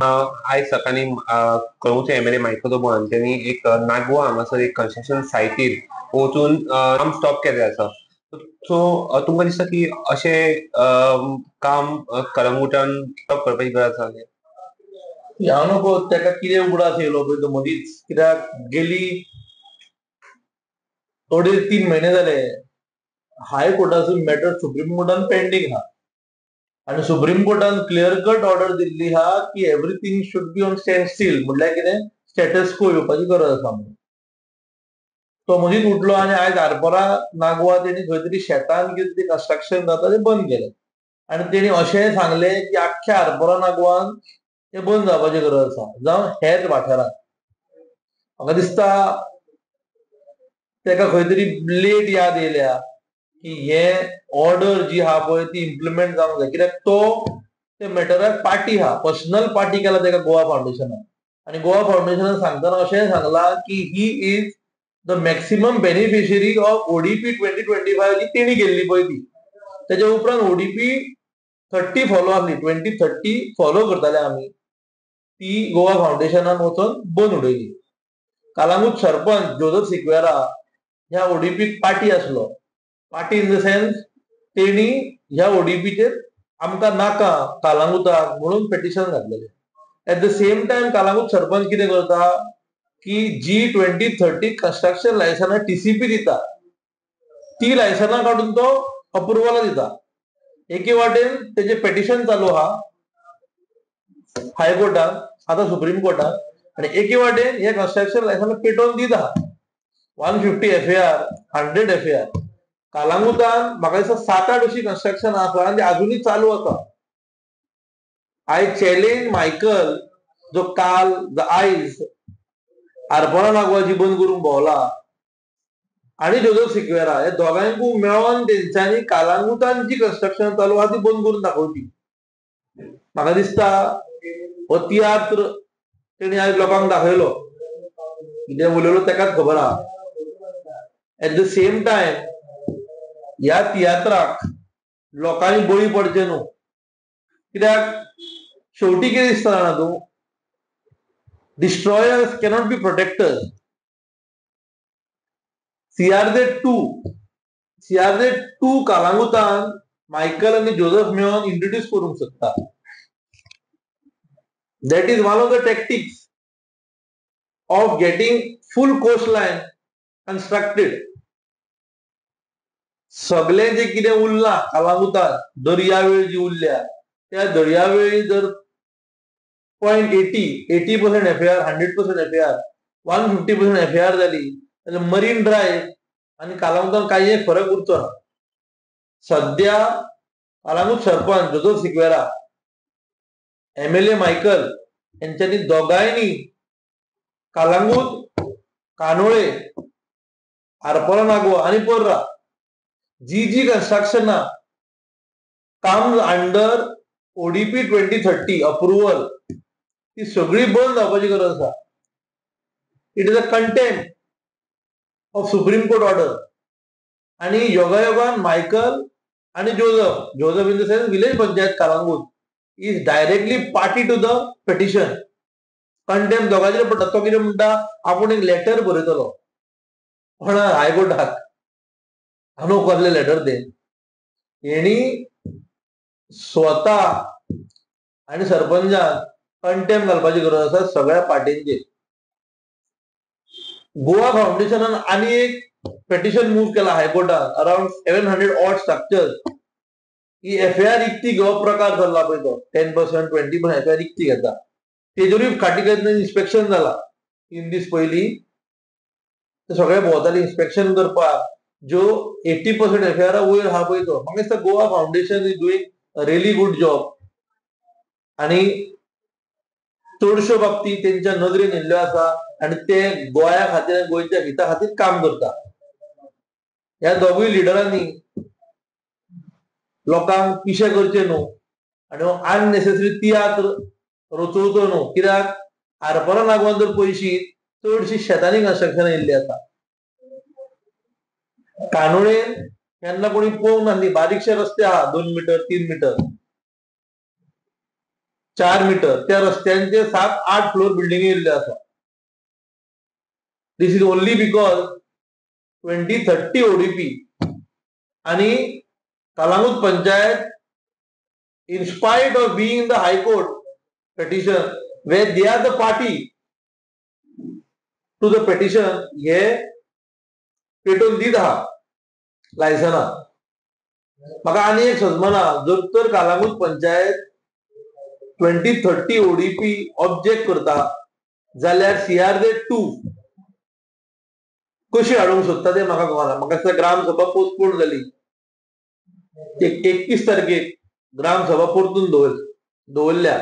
आयज सकाळी कळंगूटचे MLA Michael दोबोन त्यांनी एक नागवा हांगासर एक कन्स्ट्रक्शन सायटीर वचून काम स्टॉप केले आसा. सो तुमकां दिसता की अशें काम कळंगूटान स्टॉप करपाची गरज आसा? हांव नको ताका कितें उगडास येयलो पळय तो मदींच, कित्याक गेली थोडे 3 म्हयने जाले हाय कोर्टाचो मॅटर सुप्रीम कोर्टान पेंडींग आहा आनी सुप्रीम कोर्टान क्लियर कट ऑर्डर दिल्ली आहा की everything should be on standstill. म्हटल्यार कितें, स्टेटस को येवपाची गरज आसा म्हणून. तो मदींच उठलो आनी आयज आरपोरा नागवा तेणी खंय तरी शेतान कितें तरी कन्स्ट्रक्शन जाता तें बंद केलें आनी तेणी अशेंय सांगलें की आख्ख्या आरपोरा नागवान तें बंद जावपाची गरज आसा जावं हेर वाठारांत. म्हाका दिसता ताका खंय तरी लेट याद येयल्या की हे ऑर्डर जी आहा पळय ती इम्प्लिमेंट जावंक जाय, कित्याक तो त्या मॅटराक पार्टी आहा, पर्सनल पार्टी केला ताका गोवा फावंडेशनान. आनी गोवा फावंडेशनान सांगतना अशेंय सांगलां की ही is the maximum beneficiary of ODP 2025 जी तेणी केल्ली पळय ती. तेज्या उपरांत ओडीपी 30 फॉलो आसली, 2030 फॉलो करताले आमी, ती गोवा फावंडेशनान वचोन बंद उडयली. कालांगूट सरपंच जोजफ सिक्वेरा ह्या ओडीपीक पार्टी आसलो. पार्टी इन द सेन्स तेणी ह्या ओडीपीचेर आमकां नाका कालांगुताक म्हणून पेटिशन घातलेलें. At the same time Calangute sarpanch कितें करता की जी 2030 कन्स्ट्रक्शन लायसनां टीसीपी दिता ती लायसनां काडून तो अप्रुवला दिता. एके वाटेन तेजें पेटिशन चालू आहा हायकोर्टान, आतां सुप्रीम कोर्टान, आनी एके वाटेन हे कन्स्ट्रक्शन लायसनां पेटोवन दीत आहा. 150 एफएआर, 100 एफएआर. कालांगुतान म्हाका दिसता 7-8 अशी कन्स्ट्रक्शन आसा आनी अजुनूय चालू आसा. आय चॅलेंज मायकल, जो काल आयज आरपोरा नागवाची बंद करून भोंवला, आनी जोजफ सिक्वेरा, हे दोगांयकूय मेळोन तेंच्यांनी कालांगुतान जी कन्स्ट्रक्शन चालू आहा ती बंद करून दाखोवची. म्हाका दिसता हो तियात्र तेणी आयज लोकांक दाखयलो, कितें उलयलो तेकाच खबर आहा. एट द सेम टायम ह्या तियात्राक लोकांनी बळी पडचे न्हू, कित्याक शेवटी कितें दिसता जाणा तूं, destroyers cannot be protectors. CRZ 2 कालांगुतान मायकल आनी जोजफ मेळोन इंट्रोड्यूस करूंक सोदता. That is one of the tactics of getting full coastline constructed. सगळें जे कितें उरलां कालांगुतान, दर्यावेळ जी उरल्या त्या दर्यावेळी जर 0.80% एफएआर, 100% एफएआर, 150% एफएआर जाली जाल्यार मरीन ड्रायव्ह आनी कालांगुतान कांय फरक उरचो ना. सध्या कालांगूट सरपंच जोजफ सिक्वेरा, एमएलए मायकल यांच्यांनी दोगांयनी कालांगूट, कानोळे, आरपोरा नागवा आनी पर्रा जी कन्स्ट्रक्शनां काम अंडर ओडीपी 2030 अप्रुवल ती सगळी बंद जावपाची गरज आसा. It is a contempt of supreme court order. आनी योगायोगान मायकल आनी Joseph in the sense village panchayat Calangute is directly party to the petition. Contempt दोगांचेर पडटा. तो कितें म्हणटा, आपूण एक लेटर बरयतलो कोणा, हायकोर्टाक, हांव कसलें लेटर तें. हेणी स्वता आनी सरपंचान कंटेम्प्ट घालपाची गरज आसा सगळ्या पार्टींचेर. गोवा फावंडेशनान आनी एक पेटिशन मूव केला हायकोर्टान अराउंड 700 ऑड स्ट्रक्चर्स. ही एफएआर इकती घेवप प्रकार चल्ला पळय तो 10%, 20% एफएआर इकती घेता. तेजेरूय खाटीक इन्स्पेक्शन जाला 3 दीस पयलीं. ते सगळे भोंवताले इन्स्पेक्शन करपाक. ज्यो 80% एफएआर वयर आहा पळय तो, म्हाका दिसता Goa foundation is doing a really good job. आनी चडश्यो बाबतींत तेंच्या नदरेन येयल्ल्यो आसा आनी ते गोंया खातीर, गोंयच्या हिता खातीर काम करता. ह्या दोगूय लिडरांनी लोकांक पिशे करचे न्हू आनी अननेसेसरी तियात्र रचोवचो न्हू. कित्याक आरपोरा नागवान जर पळयशीत चडशीं शेतांनी कन्स्ट्रक्शनां येयल्लीं आसा. कानोळेन केन्ना कोणी पळोवंक नासलीं, बारीकशे रस्ते आहा 2 मिटर 3 मिटर. 4 मीटर त्या रस्त्यांचे 7-8 फ्लोर बिल्डिंग येयल्ले आसा. दिस इज ओनली बिकॉज 2030 ओडीपी आणि Calangute panchayat in spite of being in the high court petition where they are the party to the petition हे पेटोवन दीत आहा लायसना. म्हाका आनी एक सजमना जर तर कलांगूट पंचायत 2030 ओडीपी ऑब्जेक्ट करता जाल्यार CRZ 2 कशी हाडूंक सोदता ते म्हाका कळना. म्हाका दिसता ग्रामसभा पोस्टपोन जाली 21 तारखेक ग्रामसभा परतून दवरल्या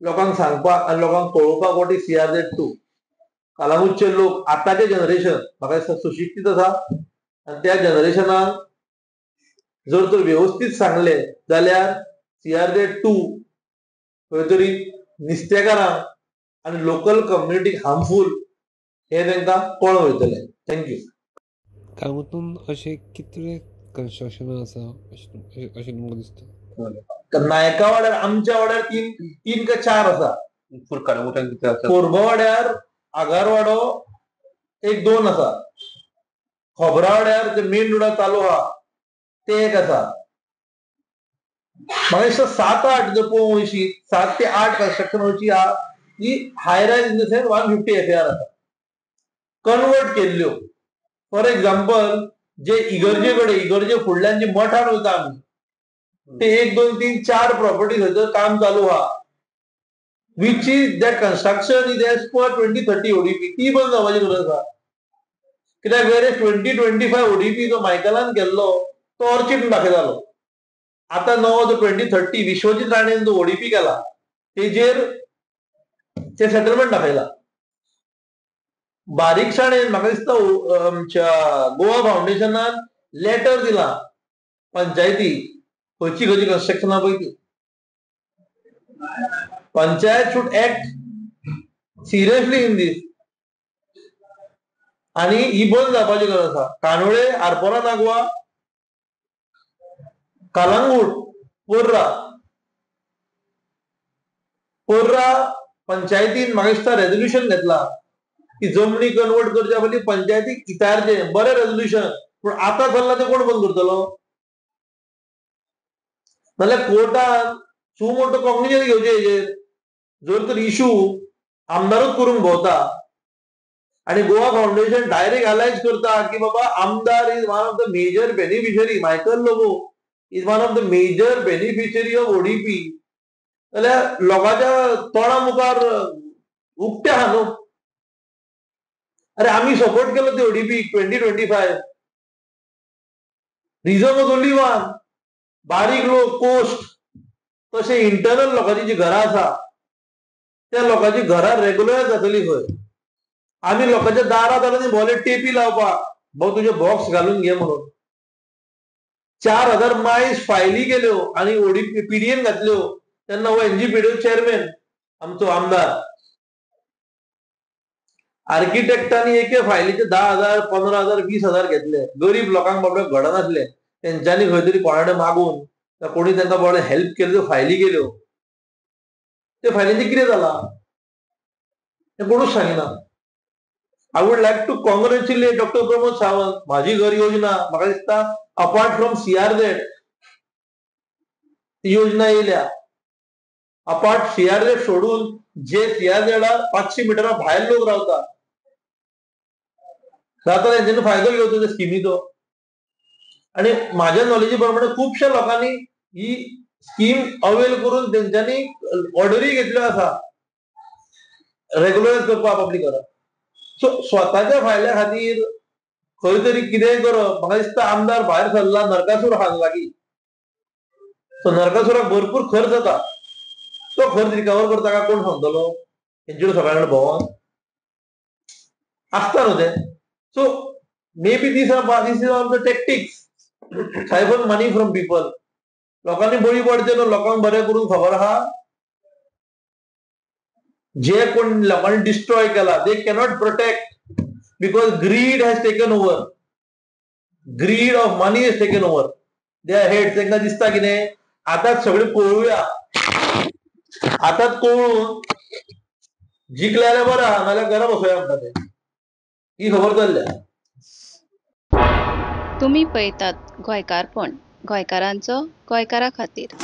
लोकांक सांगपाक आनी लोकांक कळोवपाक वॉट इज CRZ 2. कलांगूटचे लोक आतांचे जनरेशन म्हाका दिसता सुशिक्षीत आसा आनी त्या जनरेशनाक जर तर व्यवस्थीत सांगले जाल्यार CRZ 2 खंय तरी नुस्तेकारांक आनी लोकल कम्युनिटीक हार्मफूल हे तांकां कळोन वयतले. थँक्यू. कामतून अशें कितले कन्स्ट्रक्शन आसा अशें तुमकां दिसता? नायका वाड्यार आमच्या वाड्यार 3 काय 4 आसा. कलांगूटान कितें आसा? कोरबा वाड्यार आगारवाडो 1-2 आसा. खोबरा वाड्यार जे मेन रोडार चालू आहा ते एक आसा. म्हाका दिसता 7-8 जर पळोवंक वयशी 7 ते 8 कन्स्ट्रक्शन अशी आहा जी हाय रायज इन द सेन्स 150 FAR आसा कन्वर्ट केल्ल्यो. फॉर एक्झाम्पल जे इगर्जे फुडल्यान जे मठान वयता आमी ते 1-2-3-4 प्रॉपर्टी थंयसर काम चालू आहा which is that construction is as per 2030 ODP. ती बंद जावपाची गरज आसा कित्याक वेरे 2025 ओडीपी जो मायकलान केल्लो तो ऑर्चिड दाखयतालो. आतां नवो जो 2030 विश्वजीत राणेन जो ओडीपी केला तेजेर ते सेटलमेंट दाखयला. बारीकसाणेन म्हाका दिसता आमच्या गोवा फाउंडेशनान लेटर दिला पंचायती खंयची कन्स्ट्रक्शना पळय ती. Panchayat should act seriously in this आणि ही बंद जावपाची गरज आसा. कानोळे, आरपोरा नागवा, कलांगूट, पोर्रा पंचायतीन म्हाका दिसता रेझोल्युशन घेतला की जमनी कन्वर्ट करच्या पयलीं पंचायतीक इचारचे. बरें रेझोल्युशन, पूण आतां चल्ला ते कोण बंद करतलो? नाल्यार कोर्टान सुमोटो कॉग्निजन घेवचे हेजेर. जर तर इशू आमदारूच करूंक भोंवता आणि गोवा फाउंडेशन डायरेक्ट अलायज करता की बाबा आमदार is one of the major beneficiary, Michael Lobo is one of the major beneficiary of ODP, जाल्यार लोकांच्या तोंडा मुखार उक्ते आहा न्हू. अरे आमी सपोर्ट केलो ते ODP 2025. Reason was only one, बारीक लोक कोस्ट तशें इंटरनल लोकांची जी घरां आसा त्या लोकांची घरां रेग्युलर जातली खंय. आमी लोकांच्या दारांनी भोवले टेपी लावपाक भाऊ तुजे बॉक्स घालून घे म्हणून. 4000 मायज फायली केल्यो आनी ओडीपी पीडीएन घातल्यो तेन्ना हो एनजीपीडीओ चेअरमॅन आमचो आमदार. आर्किटेक्टांनी एके फायलीचे 10,000, 15,000, 20,000 घेतले. गरीब लोकांक बाबडे घडनासले तेंच्यांनी खंय तरी कोणाडे मागून कोणी तांकां बाबडे हेल्प केल्यो, फायली केल्यो. ते फायलींचे कितें जालां हें कोणूच सांगिना. I would like to congratulate doctor Pramod Sawant. माझी घर योजना म्हाका दिसता अपार्ट फ्रॉम CRZ ती योजना येयल्या. अपार्ट CRZ सोडून जे CRZ 500 मिटरा भायर लोक रावता तेंच्यानी फायदो घेवचो त्या स्किमीचो. आणि माझ्या नॉलेजी प्रमाणे खुबश्या लोकांनी ही स्कीम अवेल करून तेंच्यांनी ऑर्डरी घेतल्यो आसा रेग्युलरायज करपाक पब्लीक घरां. सो स्वताच्या फायल्या खातीर खंय तरी कितेंय करप. म्हाका दिसता आमदार भायर सरला नरकासूर हात लागीं. सो नरकासुराक भरपूर खर्च जाता. तो खर्च रिकवर करता काय कोण सांगतलो? हेंचेर सगळ्यांकडे भोंवन आसता न्हू तें. So may be this is all the tactics siphon money from people. लोकांनी बळी पडचे न्हू. लोकांक बरें करून खबर आहा जे कोण लोकांनी डिस्ट्रॉय केला they cannot protect because greed has taken over. Greed of money has taken over. They are head. तांकां दिसता कितें आतांच सगळें पळोवया आताच कळून जिंकले जाल्यार बरं आहा, नाल्यार घरा बसोया म्हणटा ते. ही खबर जाल्ल्या. तुम्ही पळयतात गोंयकारपण, गोंयकारांचो गोंयकारा खातीर.